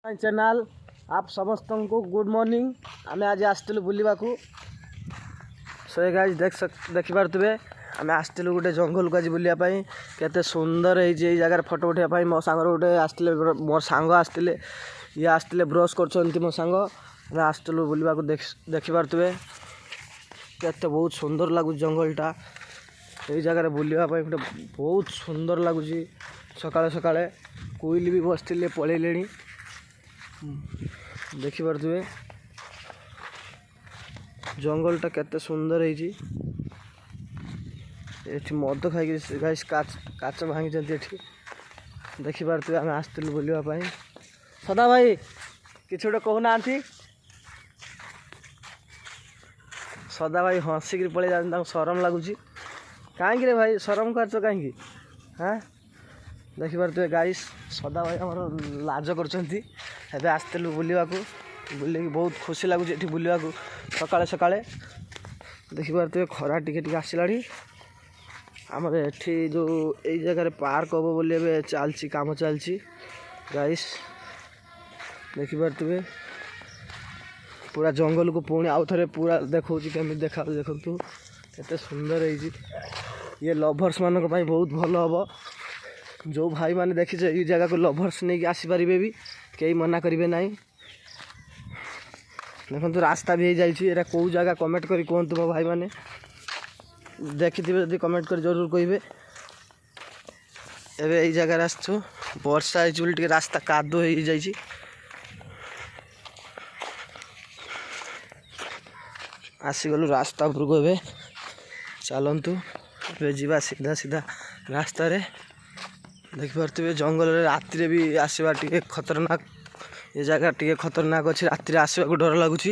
Channel आप समस्त को गुड मॉर्निंग। आम आज आसलु बुलवा सो गाइज देखिपे आम आसलु गोटे जंगल को आज बुलापाई केते सुंदर है जगह फोटो उठाई मो सांग गोटे आसते मोर सांग आसते ये आसते ब्रश कर मो सांग आम आसलु बुलवा देखिपे केते बहुत सुंदर लगुच जंगलटा ये जगह बुलापाई गोटे बहुत सुंदर लगुच। सकाଳେ सकाଳେ कोइली भी बसते पलैले देखिपे जंगलटा केते सुंदर है मद खाई काच भांगी देखिपे आम आसलु बुलवाई। सदा भाई किसी गोटे कहना सदा भाई हसिक पलि जा शरम लगुच कहीं भाई शरम कर कहीं हाँ देखिपे गाइस सदा भाई आम लाज कर आसलु बुलवा बुल बहुत खुशी लगुच ये बुलवा सकाଳେ सकाଳେ देखिपे खरा टिके आसला आमर एठी जो यही जगह पार्क हम बोली चलती काम चलती गाइस देखिपे पूरा जंगल को पुणी आउ थे पूरा देखा केमी देखा देखु केते सुंदर है ये लभर्स मान बहुत भल हम जो भाई मैंने देखिए ये जगह को लभर्स नहीं आसीपारे भी कई मना करेंगे ना। देखो रास्ता भी हो कौ जगह कमेंट कर कहतु मो भाई मैंने देखी थे कमेंट कर जरूर कहे। एबे यही जगह आसु वर्षा हो रास्ता कादो हो जाइए आसीगलु रास्ता उपरको ए चलतु ए जा सीधा सीधा रास्ता रे देखिपे जंगल राति भी आसवा टे खतरनाक ये जगह टे खतरनाक अच्छे राति आसवा डर लगुच